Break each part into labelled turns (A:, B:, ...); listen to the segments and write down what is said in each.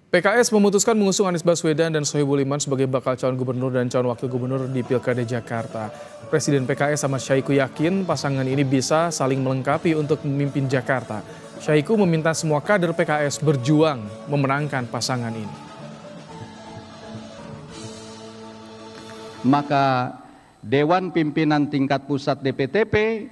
A: PKS memutuskan mengusung Anies Baswedan dan Sohibul Iman sebagai bakal calon gubernur dan calon wakil gubernur di Pilkada Jakarta. Presiden PKS Ahmad Syahiku yakin pasangan ini bisa saling melengkapi untuk memimpin Jakarta. Syahiku meminta semua kader PKS berjuang memenangkan pasangan ini.
B: Maka Dewan Pimpinan Tingkat Pusat DPTP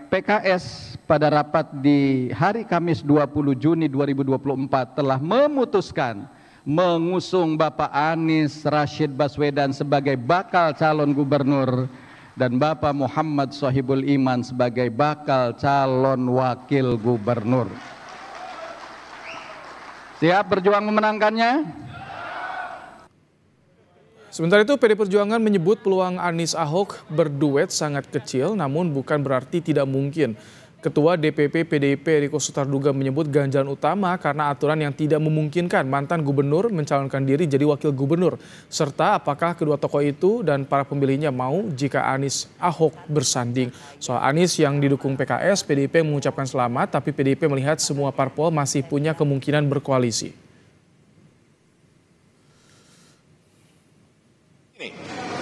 B: PKS pada rapat di hari Kamis 20 Juni 2024 telah memutuskan mengusung Bapak Anies Rashid Baswedan sebagai bakal calon gubernur dan Bapak Muhammad Sohibul Iman sebagai bakal calon wakil gubernur. Siap berjuang memenangkannya?
A: Sementara itu, PD Perjuangan menyebut peluang Anies Ahok berduet sangat kecil, namun bukan berarti tidak mungkin. Ketua DPP PDIP Riko Sutarduga menyebut ganjalan utama karena aturan yang tidak memungkinkan mantan gubernur mencalonkan diri jadi wakil gubernur, serta apakah kedua tokoh itu dan para pemilihnya mau jika Anies Ahok bersanding. Soal Anies yang didukung PKS, PDIP mengucapkan selamat, tapi PDIP melihat semua parpol masih punya kemungkinan berkoalisi.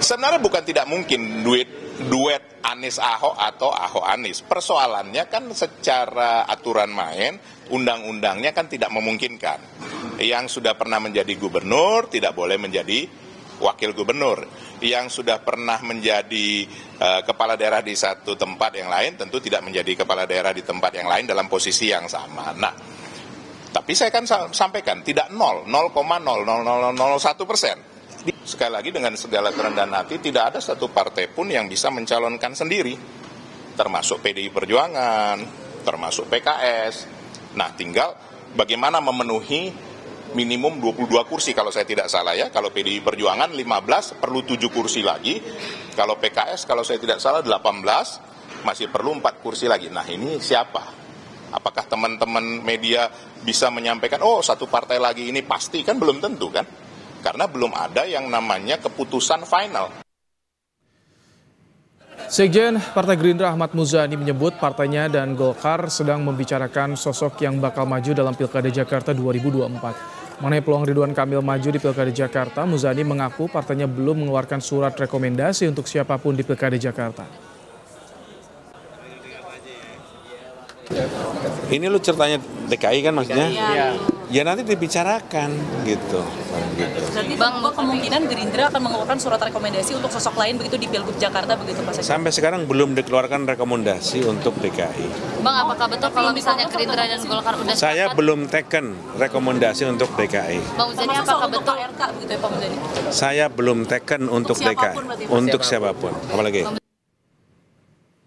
C: Sebenarnya bukan tidak mungkin duet Anies Ahok atau Ahok Anies. Persoalannya kan secara aturan main, undang-undangnya kan tidak memungkinkan. Yang sudah pernah menjadi gubernur tidak boleh menjadi wakil gubernur. Yang sudah pernah menjadi kepala daerah di satu tempat yang lain tentu tidak menjadi kepala daerah di tempat yang lain dalam posisi yang sama. Nah, tapi saya kan sampaikan tidak 0,0001%. Sekali lagi dengan segala kerendahan hati tidak ada satu partai pun yang bisa mencalonkan sendiri, termasuk PDI Perjuangan, termasuk PKS. Nah, tinggal bagaimana memenuhi minimum 22 kursi kalau saya tidak salah ya. Kalau PDI Perjuangan 15 perlu 7 kursi lagi. Kalau PKS kalau saya tidak salah 18 masih perlu 4 kursi lagi. Nah, ini siapa? Apakah teman-teman media bisa menyampaikan oh satu partai lagi ini pasti, kan belum tentu kan? Karena belum ada yang namanya keputusan final.
A: Sekjen Partai Gerindra Ahmad Muzani menyebut partainya dan Golkar sedang membicarakan sosok yang bakal maju dalam Pilkada Jakarta 2024. Mengenai peluang Ridwan Kamil maju di Pilkada Jakarta, Muzani mengaku partainya belum mengeluarkan surat rekomendasi untuk siapapun di Pilkada Jakarta.
D: Ini lu ceritanya DKI kan maksudnya? Iya. Ya nanti dibicarakan gitu.
E: Berarti Bang, kemungkinan Gerindra akan mengeluarkan surat rekomendasi untuk sosok lain begitu di Pilgub Jakarta begitu Pak Sekjen?
D: Sampai sekarang belum dikeluarkan rekomendasi untuk DKI.
E: Bang, apakah betul kalau misalnya Gerindra dan Golkar udah
D: Saya belum taken rekomendasi untuk DKI.
E: Bang Muzani, apakah betul RK begitu ya Pak Muzani?
D: Saya belum taken untuk DKI. Untuk siapapun. Apalagi?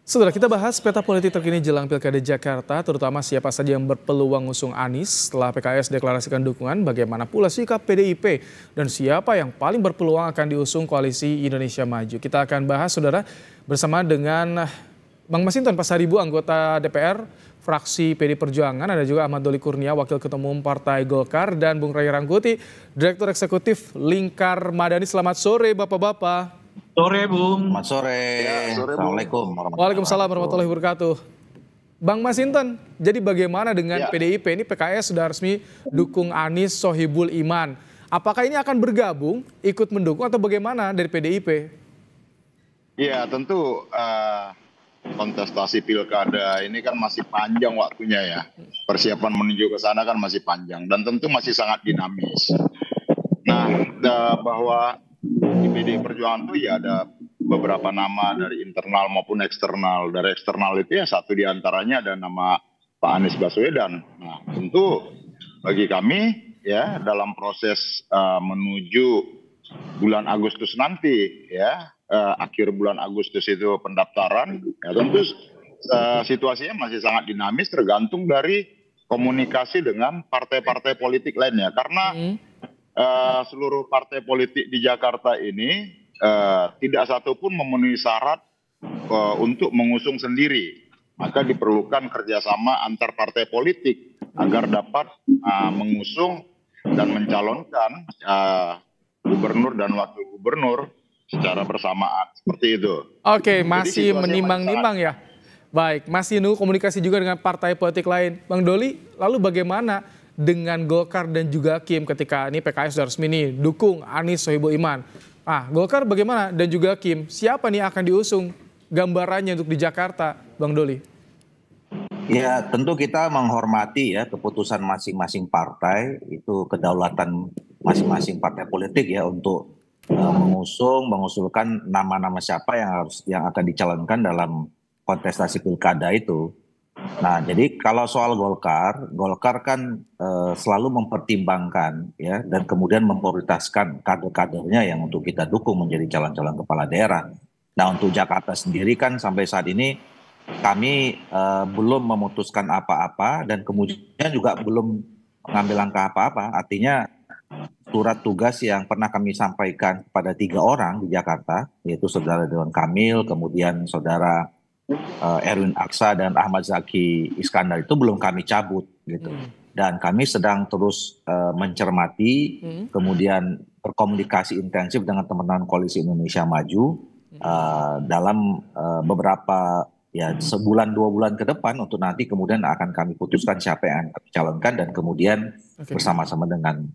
A: Saudara, kita bahas peta politik terkini jelang Pilkada Jakarta, terutama siapa saja yang berpeluang ngusung Anies setelah PKS deklarasikan dukungan, bagaimana pula sikap PDIP, dan siapa yang paling berpeluang akan diusung koalisi Indonesia Maju. Kita akan bahas, saudara, bersama dengan Bang Masinton Pasaribu, anggota DPR, fraksi PD Perjuangan, ada juga Ahmad Doli Kurnia, Wakil Ketua Umum Partai Golkar, dan Bung Ray Rangkuti, Direktur Eksekutif Lingkar Madani. Selamat sore, Bapak-Bapak.
F: Sore, Bung.
G: Selamat sore.
F: Ya, sore,
G: Assalamualaikum.
A: Waalaikumsalam warahmatullahi wabarakatuh. Bang Masinton, jadi bagaimana dengan PDIP ini? PKS sudah resmi dukung Anies Sohibul Iman. Apakah ini akan bergabung, ikut mendukung atau bagaimana dari PDIP?
F: Ya, tentu kontestasi pilkada ini kan masih panjang waktunya ya. Persiapan menuju ke sana kan masih panjang dan tentu masih sangat dinamis. Nah, bahwa di PDI Perjuangan itu ya ada beberapa nama dari internal maupun eksternal. Dari eksternal itu ya satu diantaranya ada nama Pak Anies Baswedan. Nah, tentu bagi kami ya dalam proses menuju bulan Agustus nanti ya, akhir bulan Agustus itu pendaftaran, ya tentu situasinya masih sangat dinamis tergantung dari komunikasi dengan partai-partai politik lainnya. Karena seluruh partai politik di Jakarta ini tidak satupun memenuhi syarat untuk mengusung sendiri. Maka diperlukan kerjasama antar partai politik agar dapat mengusung dan mencalonkan gubernur dan wakil gubernur secara bersamaan. Seperti itu.
A: Oke, masih menimbang-nimbang ya. Baik, masih nunggu komunikasi juga dengan partai politik lain. Bang Doli, lalu bagaimana dengan Golkar dan juga Kim ketika ini PKS sudah resmi nih dukung Anies Sohibul Iman. Golkar bagaimana dan juga Kim, siapa nih akan diusung gambarannya untuk di Jakarta, Bang Doli?
G: Ya, tentu kita menghormati ya keputusan masing-masing partai, itu kedaulatan masing-masing partai politik ya untuk mengusulkan nama-nama siapa yang akan dicalonkan dalam kontestasi pilkada itu. Nah, jadi kalau soal Golkar kan selalu mempertimbangkan ya dan kemudian memprioritaskan kader-kadernya yang untuk kita dukung menjadi calon-calon kepala daerah. Nah, untuk Jakarta sendiri kan sampai saat ini kami belum memutuskan apa-apa dan kemudian juga belum mengambil langkah apa-apa. Artinya surat tugas yang pernah kami sampaikan kepada 3 orang di Jakarta, yaitu Saudara Ridwan Kamil, kemudian Saudara Erwin Aksa dan Ahmad Zaki Iskandar itu belum kami cabut gitu. Dan kami sedang terus mencermati, kemudian berkomunikasi intensif dengan teman-teman Koalisi Indonesia Maju dalam beberapa ya sebulan 2 bulan ke depan untuk nanti kemudian akan kami putuskan siapa yang akan dicalonkan dan kemudian bersama-sama dengan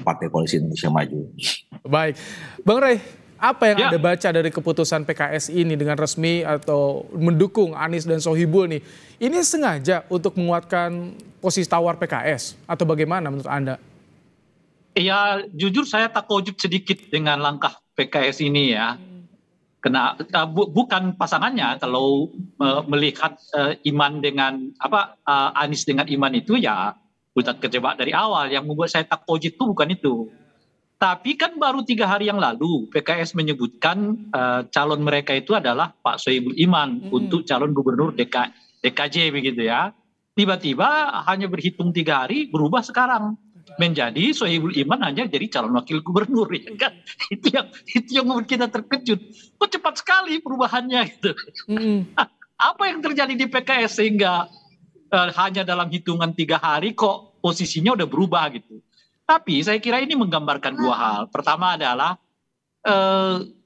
G: Partai Koalisi Indonesia Maju.
A: Baik, Bang Rey, apa yang Anda baca dari keputusan PKS ini dengan resmi atau mendukung Anies dan Sohibul nih? Ini sengaja untuk menguatkan posisi tawar PKS atau bagaimana menurut Anda?
H: Ya, jujur saya takjub sedikit dengan langkah PKS ini ya. Bukan pasangannya, kalau melihat Iman dengan Anies dengan Iman itu ya udah kejebak dari awal. Yang membuat saya takjub itu bukan itu. Tapi kan baru 3 hari yang lalu PKS menyebutkan calon mereka itu adalah Pak Sohibul Iman untuk calon gubernur DKJ begitu ya. Tiba-tiba hanya berhitung 3 hari berubah sekarang menjadi Sohibul Iman hanya jadi calon wakil gubernur ya kan. Itu yang membuat kita terkejut. Kok cepat sekali perubahannya gitu. Apa yang terjadi di PKS sehingga hanya dalam hitungan 3 hari kok posisinya udah berubah gitu. Tapi saya kira ini menggambarkan 2 hal. Pertama adalah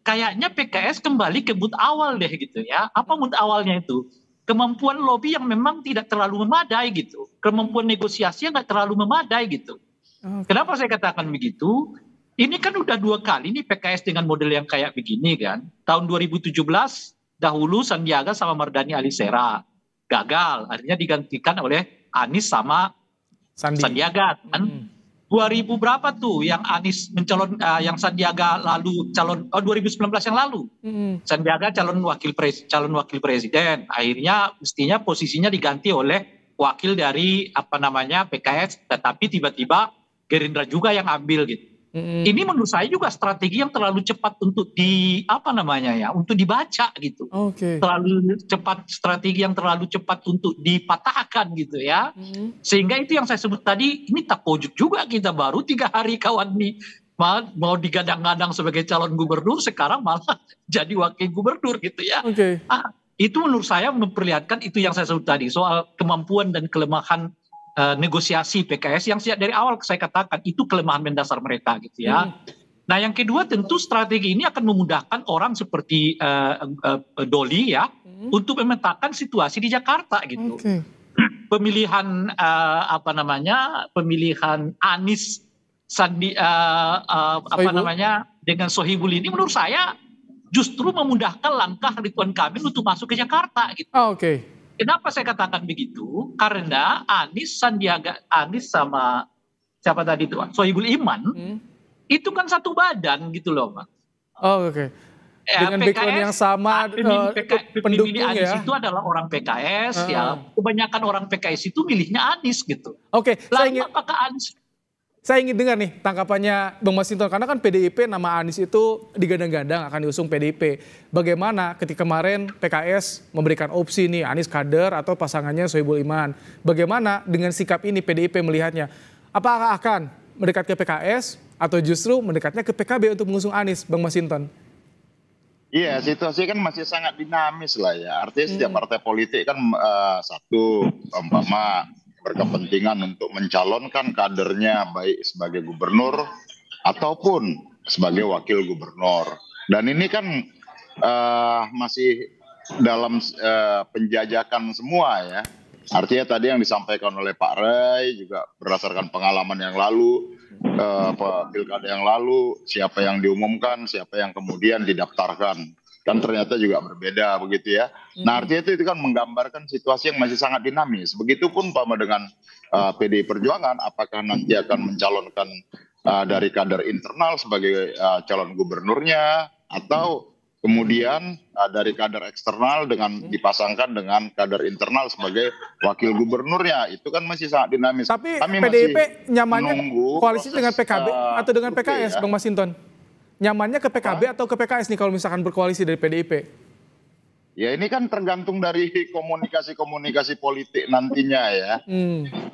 H: kayaknya PKS kembali ke mood awal deh gitu ya. Apa mood awalnya itu? Kemampuan lobby yang memang tidak terlalu memadai gitu. Kemampuan negosiasi yang nggak terlalu memadai gitu. Kenapa saya katakan begitu? Ini kan udah 2 kali nih PKS dengan model yang kayak begini kan. Tahun 2017 dahulu Sandiaga sama Mardhani Alisera gagal. Akhirnya digantikan oleh Anies sama Sandiaga kan. 2000 berapa tuh yang Anies yang Sandiaga lalu calon 2019 yang lalu. Sandiaga calon wakil presiden. Akhirnya mestinya posisinya diganti oleh wakil dari PKS, tetapi tiba-tiba Gerindra juga yang ambil gitu. Ini menurut saya juga strategi yang terlalu cepat untuk untuk dibaca gitu. Terlalu cepat, strategi yang terlalu cepat untuk dipatahkan gitu ya. Sehingga itu yang saya sebut tadi, ini takjub juga kita baru 3 hari kawan nih mau digadang-gadang sebagai calon gubernur, sekarang malah jadi wakil gubernur gitu ya. Itu menurut saya memperlihatkan itu yang saya sebut tadi, soal kemampuan dan kelemahan negosiasi PKS yang dari awal saya katakan itu kelemahan mendasar mereka gitu ya. Nah yang kedua tentu strategi ini akan memudahkan orang seperti Doli ya untuk memetakan situasi di Jakarta gitu. Pemilihan pemilihan Anies dengan Sohibul ini menurut saya justru memudahkan langkah Ridwan Kamil untuk masuk ke Jakarta gitu. Kenapa saya katakan begitu? Karena Anies sama siapa tadi itu Sohibul Iman itu kan satu badan gitu loh, Pak.
A: Dengan background yang sama pendukung
H: Anies
A: ya.
H: itu adalah orang PKS ya. Kebanyakan orang PKS itu milihnya Anies gitu. Lalu apakah Anies?
A: Saya ingin dengar nih tangkapannya Bang Masinton, karena kan PDIP nama Anies itu digadang-gadang akan diusung PDIP. Bagaimana ketika kemarin PKS memberikan opsi nih Anies kader atau pasangannya Sohibul Iman. Bagaimana dengan sikap ini PDIP melihatnya? Apakah akan mendekat ke PKS atau justru mendekatnya ke PKB untuk mengusung Anies, Bang Masinton?
F: Iya, situasi kan masih sangat dinamis lah ya. Artinya setiap partai politik kan berkepentingan untuk mencalonkan kadernya baik sebagai gubernur ataupun sebagai wakil gubernur. Dan ini kan masih dalam penjajakan semua ya. Artinya tadi yang disampaikan oleh Pak Ray juga berdasarkan pengalaman yang lalu, pilkada yang lalu, siapa yang diumumkan, siapa yang kemudian didaftarkan. Kan ternyata juga berbeda begitu ya. Nah artinya itu kan menggambarkan situasi yang masih sangat dinamis. Begitupun Pak dengan PDI Perjuangan, apakah nanti akan mencalonkan dari kader internal sebagai calon gubernurnya, atau kemudian dari kader eksternal dengan dipasangkan dengan kader internal sebagai wakil gubernurnya. Itu kan masih sangat dinamis.
A: Tapi
F: kami
A: PDIP nyamannya koalisi
F: proses,
A: dengan PKB atau dengan PKS, Bang Masinton? Nyamannya ke PKB atau ke PKS nih kalau misalkan berkoalisi dari PDIP?
F: Ya ini kan tergantung dari komunikasi politik nantinya ya.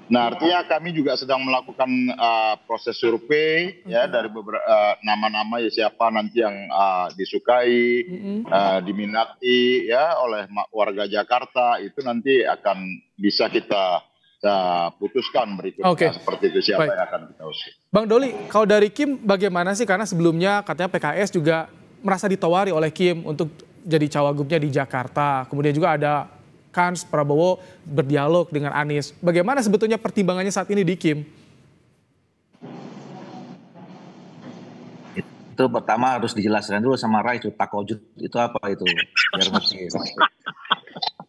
F: Nah artinya kami juga sedang melakukan proses survei ya dari beberapa nama-nama ya, siapa nanti yang disukai, diminati ya oleh warga Jakarta, itu nanti akan bisa kita putuskan berikutnya seperti itu siapa yang akan kita usung.
A: Bang Doli, kalau dari Kim bagaimana sih? Karena sebelumnya katanya PKS juga merasa ditawari oleh Kim untuk jadi cawagupnya di Jakarta. Kemudian juga ada Kans Prabowo berdialog dengan Anies. Bagaimana sebetulnya pertimbangannya saat ini di Kim?
G: Itu pertama harus dijelaskan dulu sama Rai, itu takojut itu apa itu? Biar ngerti.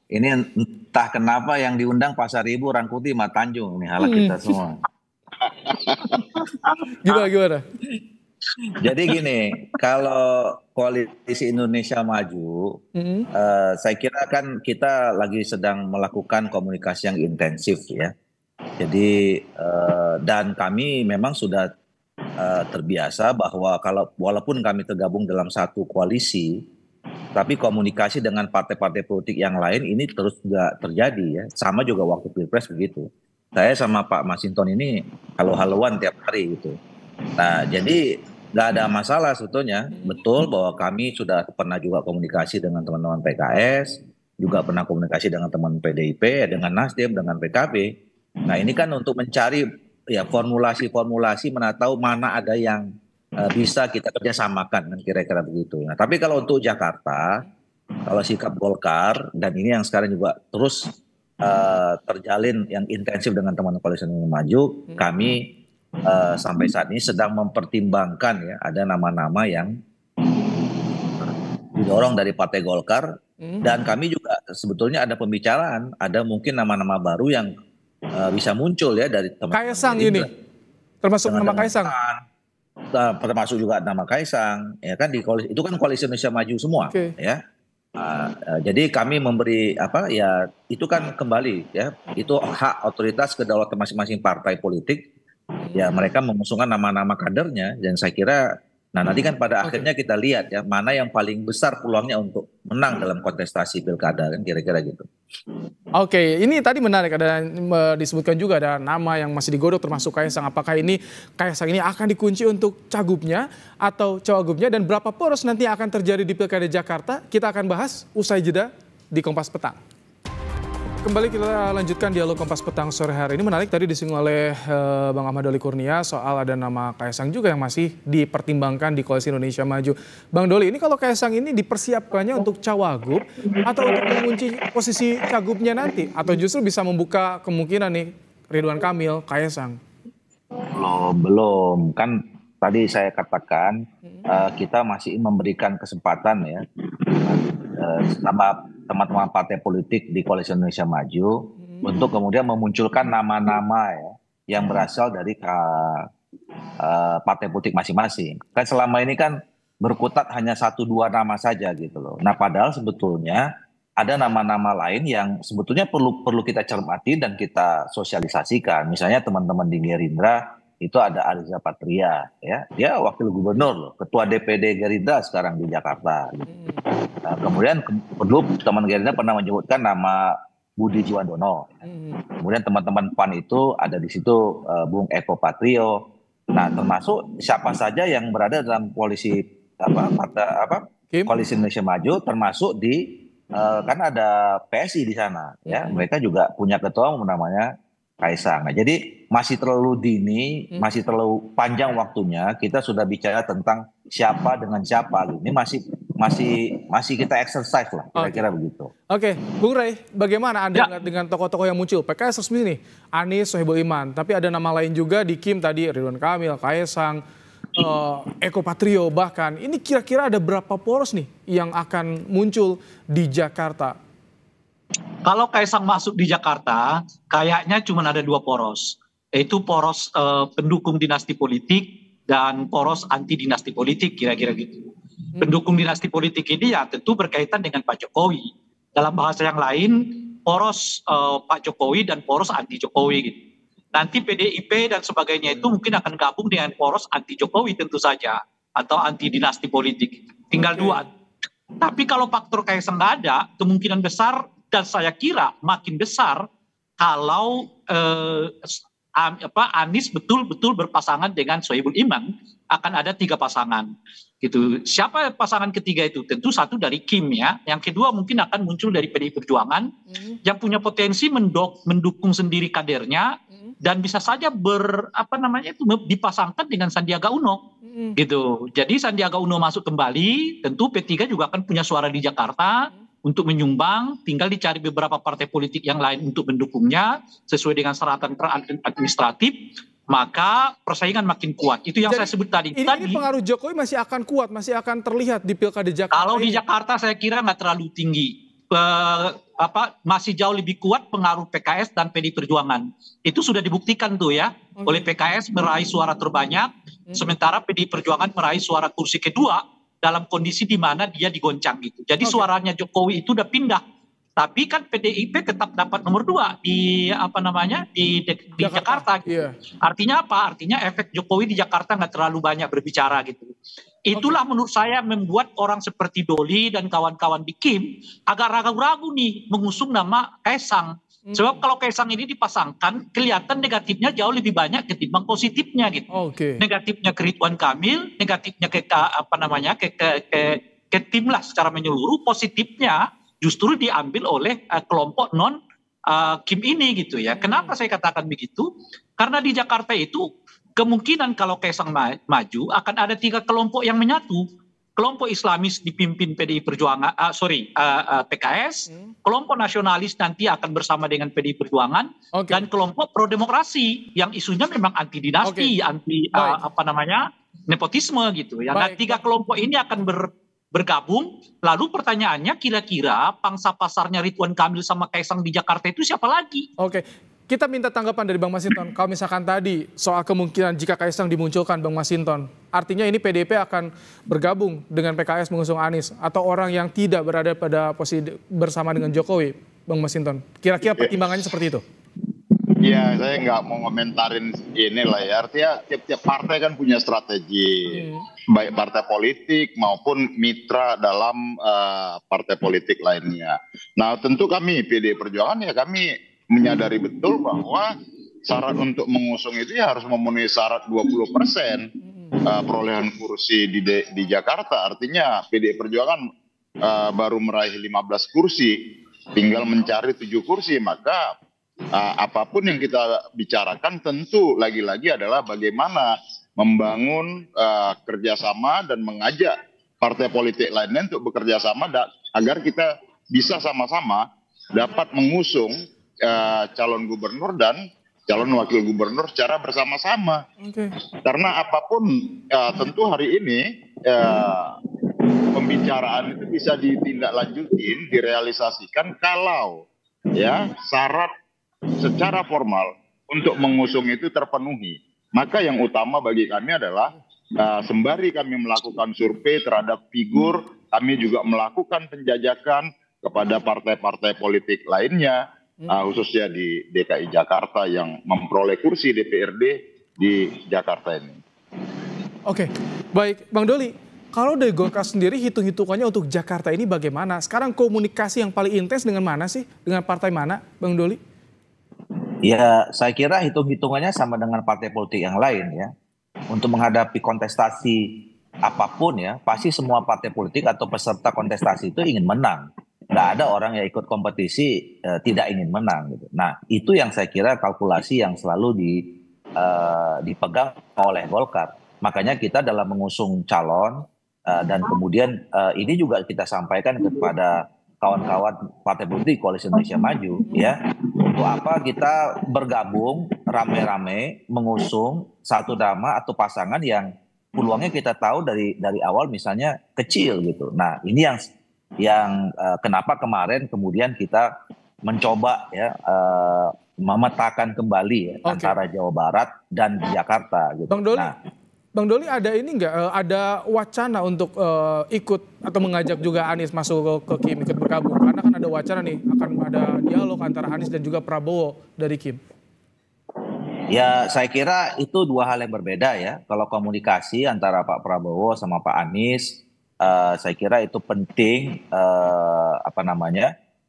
G: Ini entah kenapa yang diundang Pasar Ibu, Rangkuti, Tanjung. Ini halak kita semua.
A: Gimana?
G: Jadi gini, kalau Koalisi Indonesia Maju, saya kira kan kita lagi sedang melakukan komunikasi yang intensif ya. Jadi dan kami memang sudah terbiasa bahwa walaupun kami tergabung dalam satu koalisi, tapi komunikasi dengan partai-partai politik yang lain ini terus juga terjadi ya. Sama juga waktu Pilpres begitu. Saya sama Pak Masinton ini halo-haloan tiap hari gitu. Nah, jadi nggak ada masalah sebetulnya. Betul bahwa kami sudah pernah juga komunikasi dengan teman-teman PKS, juga pernah komunikasi dengan teman PDIP, dengan Nasdem, dengan PKB. Nah, ini kan untuk mencari ya formulasi-formulasi mana tahu mana ada yang bisa kita kerjasamakan kan kira-kira begitu. Nah, tapi kalau untuk Jakarta, kalau sikap Golkar dan ini yang sekarang juga terus terjalin yang intensif dengan teman-teman Koalisi Indonesia Maju, kami sampai saat ini sedang mempertimbangkan ya ada nama-nama yang didorong dari Partai Golkar dan kami juga sebetulnya ada pembicaraan, ada mungkin nama-nama baru yang bisa muncul ya dari teman-teman.
A: Kaisang ini, termasuk nama Kaisang.
G: Termasuk juga nama Kaisang, ya kan di koalisi itu kan Koalisi Indonesia Maju semua, ya. Jadi kami memberi ya itu kan kembali ya itu hak otoritas kedaulatan masing-masing partai politik ya mereka mengusungkan nama-nama kadernya dan saya kira nanti kan pada akhirnya kita lihat ya mana yang paling besar peluangnya untuk menang dalam kontestasi pilkada kan kira-kira gitu.
A: Oke, ini tadi menarik ada disebutkan juga ada nama yang masih digodok termasuk Kaisang. Apakah ini Kaisang ini akan dikunci untuk cagupnya atau cawagupnya dan berapa poros nanti akan terjadi di Pilkada Jakarta? Kita akan bahas usai jeda di Kompas Petang. Kembali kita lanjutkan dialog Kompas Petang sore hari ini. Menarik tadi disinggung oleh Bang Ahmad Doli Kurnia soal ada nama Kaisang juga yang masih dipertimbangkan di Koalisi Indonesia Maju. Bang Doli, ini kalau Kaisang ini dipersiapkannya untuk cawagup atau untuk mengunci posisi cagupnya nanti? Atau justru bisa membuka kemungkinan nih Ridwan Kamil, Kaisang?
G: Belum. Kan tadi saya katakan kita masih memberikan kesempatan ya sama teman-teman partai politik di Koalisi Indonesia Maju untuk kemudian memunculkan nama-nama ya yang berasal dari partai politik masing-masing. Kan selama ini kan berkutat hanya 1-2 nama saja gitu loh. Nah padahal sebetulnya ada nama-nama lain yang sebetulnya perlu kita cermati dan kita sosialisasikan. Misalnya teman-teman di Gerindra itu ada Ariza Patria ya, dia wakil gubernur loh, ketua DPD Gerindra sekarang di Jakarta gitu. Nah, kemudian dulu teman Gerindra pernah menyebutkan nama Budi Jiwandono ya. Kemudian teman-teman PAN itu ada di situ Bung Eko Patrio. Nah termasuk siapa saja yang berada dalam koalisi Koalisi Indonesia Maju termasuk di kan ada PSI di sana ya, mereka juga punya ketua umum namanya Kaisang. Nah, jadi masih terlalu dini, masih terlalu panjang waktunya kita sudah bicara tentang siapa dengan siapa. Ini masih kita exercise lah, kira-kira begitu.
A: Oke, Bung Rey, bagaimana Anda melihat dengan tokoh-tokoh yang muncul? PKS resmi nih, Anies, Sohibul Iman, tapi ada nama lain juga di Kim tadi, Ridwan Kamil, Kaesang, Eko Patrio bahkan. Ini kira-kira ada berapa poros nih yang akan muncul di Jakarta?
H: Kalau Kaesang masuk di Jakarta, kayaknya cuma ada 2 poros, yaitu poros pendukung dinasti politik dan poros anti dinasti politik, kira-kira gitu. Pendukung dinasti politik ini ya tentu berkaitan dengan Pak Jokowi. Dalam bahasa yang lain, poros Pak Jokowi dan poros anti Jokowi gitu. Nanti PDIP dan sebagainya itu mungkin akan gabung dengan poros anti Jokowi tentu saja, atau anti dinasti politik. Tinggal 2. Tapi kalau faktor Kaesang nggak ada, kemungkinan besar dan saya kira makin besar kalau Anies betul-betul berpasangan dengan Sohibul Iman, akan ada 3 pasangan gitu. Siapa pasangan ketiga itu? Tentu satu dari Kim ya, yang kedua mungkin akan muncul dari PDI Perjuangan yang punya potensi mendukung sendiri kadernya dan bisa saja dipasangkan dengan Sandiaga Uno gitu. Jadi Sandiaga Uno masuk kembali, tentu P3 juga akan punya suara di Jakarta untuk menyumbang, tinggal dicari beberapa partai politik yang lain untuk mendukungnya sesuai dengan syaratan administratif, maka persaingan makin kuat. Itu yang saya sebut tadi.
A: Ini pengaruh Jokowi masih akan kuat, masih akan terlihat di Pilkada Jakarta.
H: Kalau di Jakarta saya kira nggak terlalu tinggi. Masih jauh lebih kuat pengaruh PKS dan PDI Perjuangan. Itu sudah dibuktikan tuh ya, oleh PKS meraih suara terbanyak, sementara PDI Perjuangan meraih suara kursi kedua dalam kondisi di mana dia digoncang gitu. Jadi suaranya Jokowi itu udah pindah. Tapi kan PDIP tetap dapat nomor 2 di Jakarta. Gitu. Artinya apa? Artinya efek Jokowi di Jakarta nggak terlalu banyak berbicara gitu. Itulah menurut saya membuat orang seperti Doli dan kawan-kawan di Kim agak ragu-ragu nih mengusung nama Kaesang. Sebab kalau Kaesang ini dipasangkan, kelihatan negatifnya jauh lebih banyak ketimbang positifnya gitu. Negatifnya ke Ridwan Kamil, negatifnya ke tim lah secara menyeluruh, positifnya justru diambil oleh kelompok non Kim ini gitu ya. Kenapa saya katakan begitu? Karena di Jakarta itu kemungkinan kalau Kaesang maju akan ada 3 kelompok yang menyatu. Kelompok Islamis dipimpin PDI Perjuangan, PKS, kelompok nasionalis nanti akan bersama dengan PDI Perjuangan, dan kelompok pro demokrasi yang isunya memang anti dinasti, anti nepotisme gitu. Ya. Nah, 3 kelompok ini akan bergabung. Lalu pertanyaannya, kira-kira pangsa pasarnya Ridwan Kamil sama Kaesang di Jakarta itu siapa lagi?
A: Kita minta tanggapan dari Bang Masinton. Kalau misalkan tadi soal kemungkinan jika Kaesang dimunculkan, Bang Masinton, artinya ini PDIP akan bergabung dengan PKS mengusung Anies, atau orang yang tidak berada pada posisi bersama dengan Jokowi, Bang Masinton. Kira-kira pertimbangannya seperti itu?
F: Ya, saya nggak mau komentarin inilah ya. Artinya tiap-tiap partai kan punya strategi, baik partai politik maupun mitra dalam partai politik lainnya. Nah, tentu kami PDI Perjuangan ya kami menyadari betul bahwa syarat untuk mengusung itu ya harus memenuhi syarat 20% perolehan kursi di Jakarta. Artinya PDI Perjuangan baru meraih 15 kursi, tinggal mencari 7 kursi. Maka apapun yang kita bicarakan tentu lagi-lagi adalah bagaimana membangun kerjasama dan mengajak partai politik lainnya untuk bekerja sama agar kita bisa sama-sama dapat mengusung calon gubernur dan calon wakil gubernur secara bersama-sama. Karena apapun tentu hari ini pembicaraan itu bisa ditindaklanjutin, direalisasikan kalau ya syarat secara formal untuk mengusung itu terpenuhi. Maka yang utama bagi kami adalah sembari kami melakukan survei terhadap figur, kami juga melakukan penjajakan kepada partai-partai politik lainnya, khususnya di DKI Jakarta yang memperoleh kursi DPRD di Jakarta ini.
A: Baik, Bang Doli, kalau dari Golkar sendiri hitung-hitungannya untuk Jakarta ini bagaimana? Sekarang komunikasi yang paling intens dengan mana sih? Dengan partai mana, Bang Doli?
G: Ya, saya kira hitung-hitungannya sama dengan partai politik yang lain ya. Untuk menghadapi kontestasi apapun ya, pasti semua partai politik atau peserta kontestasi itu ingin menang. Nggak ada orang yang ikut kompetisi tidak ingin menang gitu. Nah, itu yang saya kira kalkulasi yang selalu dipegang oleh Golkar. Makanya kita dalam mengusung calon Dan kemudian ini juga kita sampaikan kepada kawan-kawan Partai Politik Koalisi Indonesia Maju, ya, untuk apa kita bergabung rame-rame mengusung satu nama atau pasangan yang peluangnya kita tahu dari awal misalnya kecil gitu. Nah, ini yang kenapa kemarin kemudian kita mencoba ya memetakan kembali ya, antara Jawa Barat dan Jakarta gitu.
A: Bang Doli ada ini nggak, ada wacana untuk ikut atau mengajak juga Anies masuk ke Kim, ikut bergabung? Karena kan ada wacana nih, akan ada dialog antara Anies dan juga Prabowo dari Kim.
G: Ya, saya kira itu dua hal yang berbeda ya. Kalau komunikasi antara Pak Prabowo sama Pak Anies, saya kira itu penting,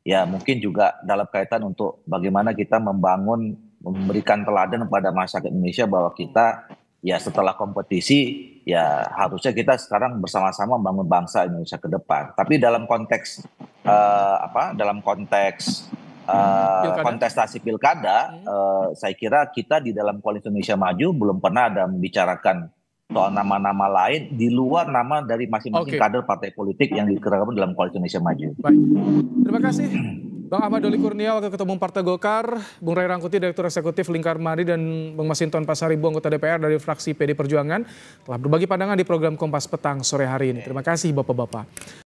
G: ya mungkin juga dalam kaitan untuk bagaimana kita memberikan teladan kepada masyarakat Indonesia bahwa kita ya setelah kompetisi ya harusnya kita sekarang bersama-sama membangun bangsa Indonesia ke depan. Tapi dalam konteks kontestasi pilkada, saya kira kita di dalam Koalisi Indonesia Maju belum pernah ada membicarakan soal nama-nama lain di luar nama dari masing-masing kader partai politik yang dikerahkan dalam Koalisi Indonesia Maju.
A: Baik. Terima kasih Bang Ahmad Doli Kurnia, Wakil Ketua Umum Partai Golkar, Bung Ray Rangkuti, Direktur Eksekutif Lingkar Madri, dan Bang Masinton Pasaribu, anggota DPR dari fraksi PD Perjuangan, telah berbagi pandangan di program Kompas Petang sore hari ini. Terima kasih Bapak-Bapak.